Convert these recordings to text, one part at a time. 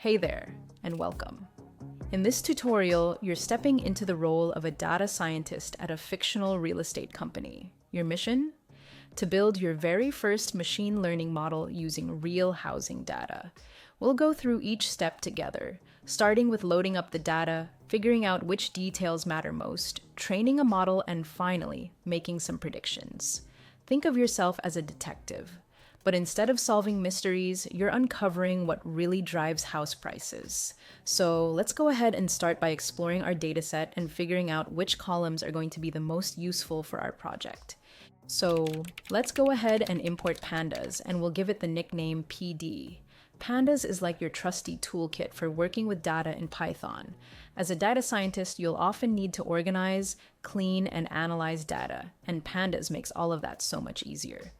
Hey there, and welcome. In this tutorial, you're stepping into the role of a data scientist at a fictional real estate company. Your mission? To build your very first machine learning model using real housing data. We'll go through each step together, starting with loading up the data, figuring out which details matter most, training a model, and finally, making some predictions. Think of yourself as a detective. But instead of solving mysteries, you're uncovering what really drives house prices. So let's go ahead and start by exploring our dataset and figuring out which columns are going to be the most useful for our project. So let's go ahead and import Pandas, and we'll give it the nickname PD. Pandas is like your trusty toolkit for working with data in Python. As a data scientist, you'll often need to organize, clean, and analyze data, and Pandas makes all of that so much easier.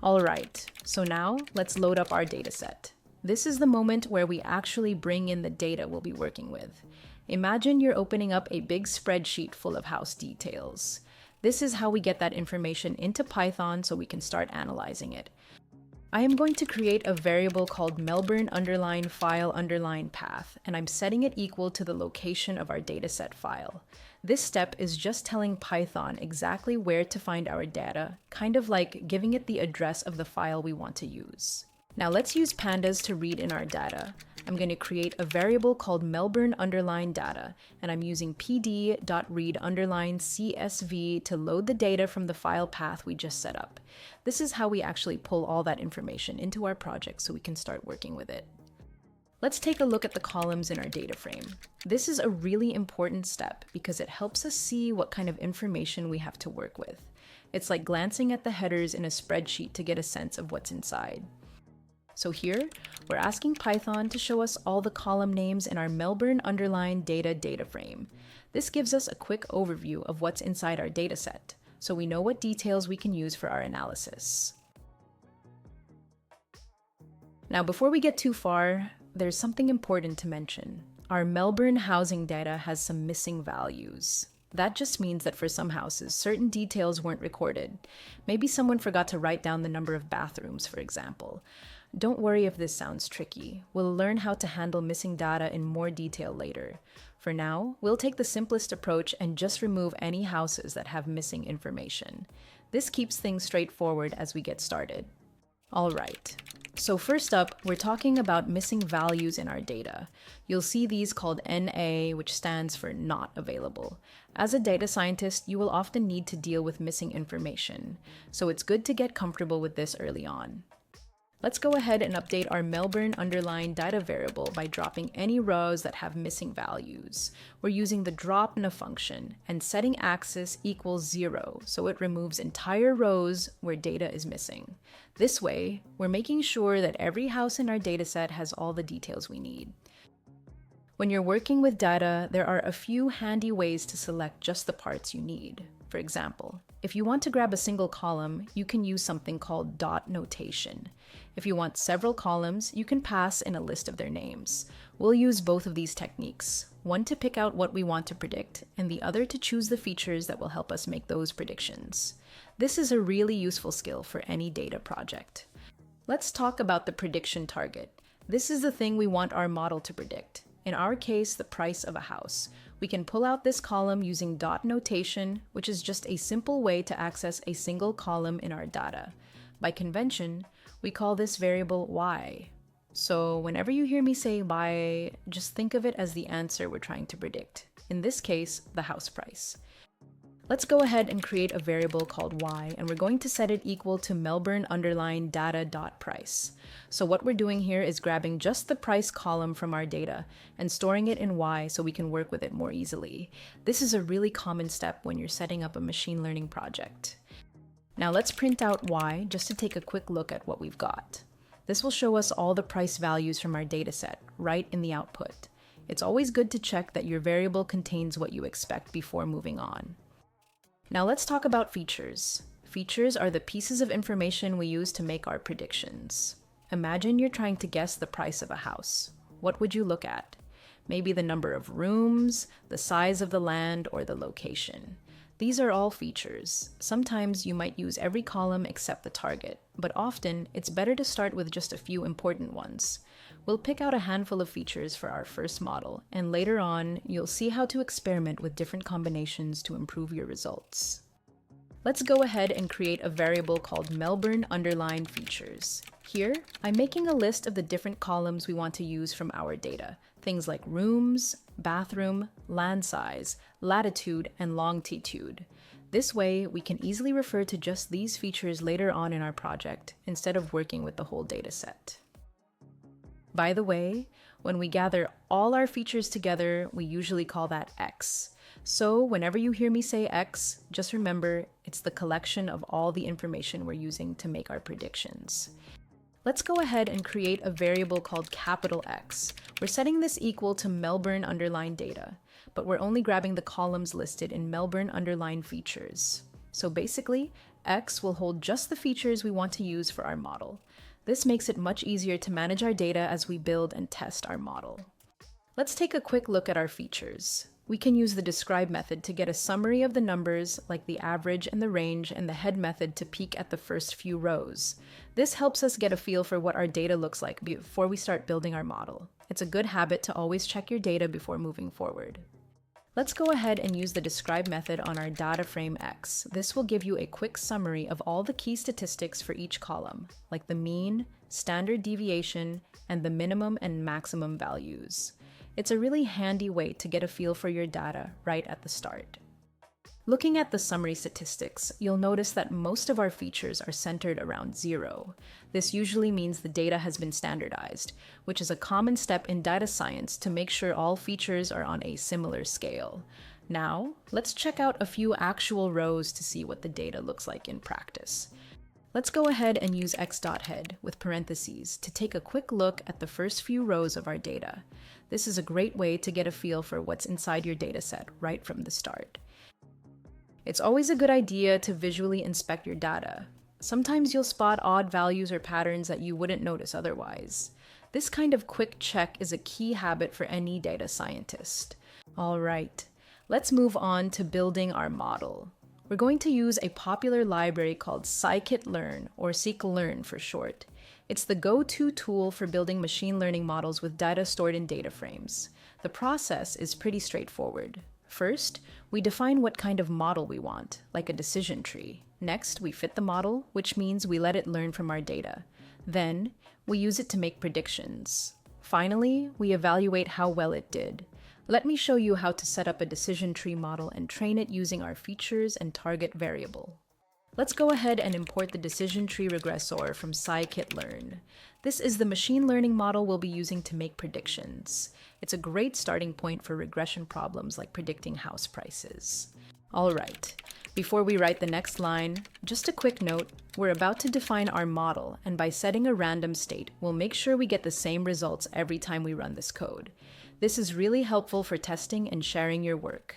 Alright, so now let's load up our dataset. This is the moment where we actually bring in the data we'll be working with. Imagine you're opening up a big spreadsheet full of house details. This is how we get that information into Python so we can start analyzing it. I am going to create a variable called Melbourne_file_path, and I'm setting it equal to the location of our dataset file. This step is just telling Python exactly where to find our data, kind of like giving it the address of the file we want to use. Now let's use Pandas to read in our data. I'm going to create a variable called Melbourne_data, and I'm using pd.read_CSV to load the data from the file path we just set up. This is how we actually pull all that information into our project so we can start working with it. Let's take a look at the columns in our data frame. This is a really important step because it helps us see what kind of information we have to work with. It's like glancing at the headers in a spreadsheet to get a sense of what's inside. So here, we're asking Python to show us all the column names in our Melbourne_data data frame. This gives us a quick overview of what's inside our dataset, so we know what details we can use for our analysis. Now, before we get too far, there's something important to mention. Our Melbourne housing data has some missing values. That just means that for some houses, certain details weren't recorded. Maybe someone forgot to write down the number of bathrooms, for example. Don't worry if this sounds tricky. We'll learn how to handle missing data in more detail later. For now, we'll take the simplest approach and just remove any houses that have missing information. This keeps things straightforward as we get started. All right. So first up, we're talking about missing values in our data. You'll see these called NA, which stands for not available. As a data scientist, you will often need to deal with missing information, so it's good to get comfortable with this early on. Let's go ahead and update our Melbourne_data variable by dropping any rows that have missing values. We're using the drop in a function and setting axis equals 0, so it removes entire rows where data is missing. This way, we're making sure that every house in our dataset has all the details we need. When you're working with data, there are a few handy ways to select just the parts you need. For example, if you want to grab a single column, you can use something called dot notation. If you want several columns, you can pass in a list of their names. We'll use both of these techniques, one to pick out what we want to predict, and the other to choose the features that will help us make those predictions. This is a really useful skill for any data project. Let's talk about the prediction target. This is the thing we want our model to predict. In our case, the price of a house. We can pull out this column using dot notation, which is just a simple way to access a single column in our data. By convention, we call this variable y. So whenever you hear me say y, just think of it as the answer we're trying to predict. In this case, the house price. Let's go ahead and create a variable called y, and we're going to set it equal to Melbourne_data.price. So what we're doing here is grabbing just the price column from our data and storing it in y so we can work with it more easily. This is a really common step when you're setting up a machine learning project. Now let's print out y just to take a quick look at what we've got. This will show us all the price values from our dataset right in the output. It's always good to check that your variable contains what you expect before moving on. Now let's talk about features. Features are the pieces of information we use to make our predictions. Imagine you're trying to guess the price of a house. What would you look at? Maybe the number of rooms, the size of the land, or the location. These are all features. Sometimes you might use every column except the target, but often it's better to start with just a few important ones. We'll pick out a handful of features for our first model, and later on, you'll see how to experiment with different combinations to improve your results. Let's go ahead and create a variable called Melbourne_features. Here, I'm making a list of the different columns we want to use from our data. Things like rooms, bathroom, land size, latitude, and longitude. This way, we can easily refer to just these features later on in our project, instead of working with the whole dataset. By the way, when we gather all our features together, we usually call that X. So whenever you hear me say X, just remember it's the collection of all the information we're using to make our predictions. Let's go ahead and create a variable called capital X. We're setting this equal to Melbourne_data, but we're only grabbing the columns listed in Melbourne_features. So basically, X will hold just the features we want to use for our model. This makes it much easier to manage our data as we build and test our model. Let's take a quick look at our features. We can use the describe method to get a summary of the numbers, like the average and the range, and the head method to peek at the first few rows. This helps us get a feel for what our data looks like before we start building our model. It's a good habit to always check your data before moving forward. Let's go ahead and use the describe method on our data frame X. This will give you a quick summary of all the key statistics for each column, like the mean, standard deviation, and the minimum and maximum values. It's a really handy way to get a feel for your data right at the start. Looking at the summary statistics, you'll notice that most of our features are centered around 0. This usually means the data has been standardized, which is a common step in data science to make sure all features are on a similar scale. Now, let's check out a few actual rows to see what the data looks like in practice. Let's go ahead and use x.head with parentheses to take a quick look at the first few rows of our data. This is a great way to get a feel for what's inside your dataset right from the start. It's always a good idea to visually inspect your data. Sometimes you'll spot odd values or patterns that you wouldn't notice otherwise. This kind of quick check is a key habit for any data scientist. All right, let's move on to building our model. We're going to use a popular library called scikit-learn, or scikit-learn for short. It's the go-to tool for building machine learning models with data stored in data frames. The process is pretty straightforward. First, we define what kind of model we want, like a decision tree. Next, we fit the model, which means we let it learn from our data. Then, we use it to make predictions. Finally, we evaluate how well it did. Let me show you how to set up a decision tree model and train it using our features and target variable. Let's go ahead and import the decision tree regressor from scikit-learn. This is the machine learning model we'll be using to make predictions. It's a great starting point for regression problems like predicting house prices. All right, before we write the next line, just a quick note, we're about to define our model, and by setting a random state, we'll make sure we get the same results every time we run this code. This is really helpful for testing and sharing your work.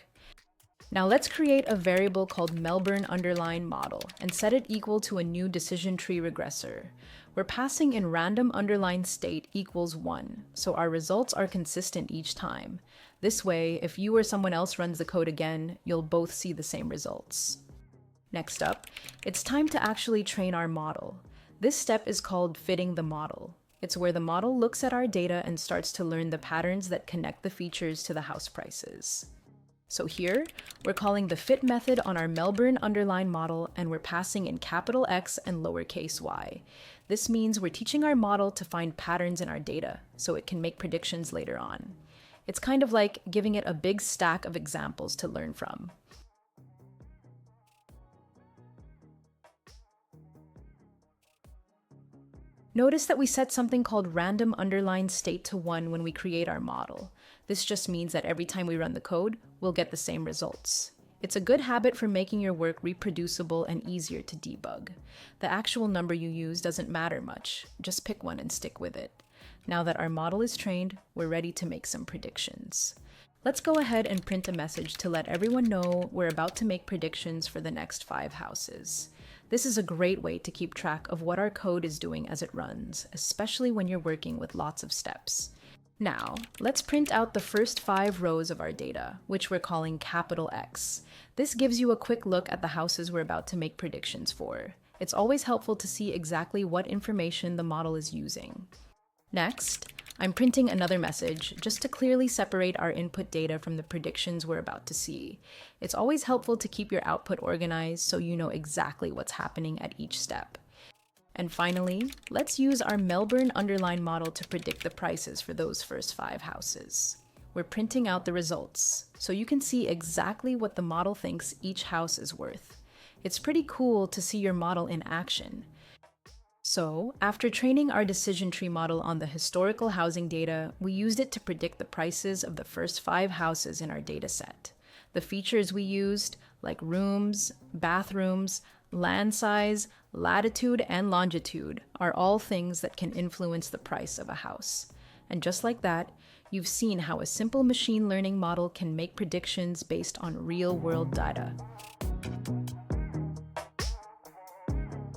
Now let's create a variable called Melbourne_model and set it equal to a new decision tree regressor. We're passing in random underline state equals 1, so our results are consistent each time. This way, if you or someone else runs the code again, you'll both see the same results. Next up, it's time to actually train our model. This step is called fitting the model. It's where the model looks at our data and starts to learn the patterns that connect the features to the house prices. So here, we're calling the fit method on our Melbourne_model, and we're passing in capital X and lowercase y. This means we're teaching our model to find patterns in our data, so it can make predictions later on. It's kind of like giving it a big stack of examples to learn from. Notice that we set something called random underline state to 1 when we create our model. This just means that every time we run the code, we'll get the same results. It's a good habit for making your work reproducible and easier to debug. The actual number you use doesn't matter much, just pick one and stick with it. Now that our model is trained, we're ready to make some predictions. Let's go ahead and print a message to let everyone know we're about to make predictions for the next 5 houses. This is a great way to keep track of what our code is doing as it runs, especially when you're working with lots of steps. Now, let's print out the first 5 rows of our data, which we're calling capital X. This gives you a quick look at the houses we're about to make predictions for. It's always helpful to see exactly what information the model is using. Next, I'm printing another message just to clearly separate our input data from the predictions we're about to see. It's always helpful to keep your output organized so you know exactly what's happening at each step. And finally, let's use our Melbourne underline model to predict the prices for those first 5 houses. We're printing out the results, so you can see exactly what the model thinks each house is worth. It's pretty cool to see your model in action. So, after training our decision tree model on the historical housing data, we used it to predict the prices of the first 5 houses in our dataset. The features we used, like rooms, bathrooms, land size, latitude, and longitude, are all things that can influence the price of a house. And just like that, you've seen how a simple machine learning model can make predictions based on real-world data.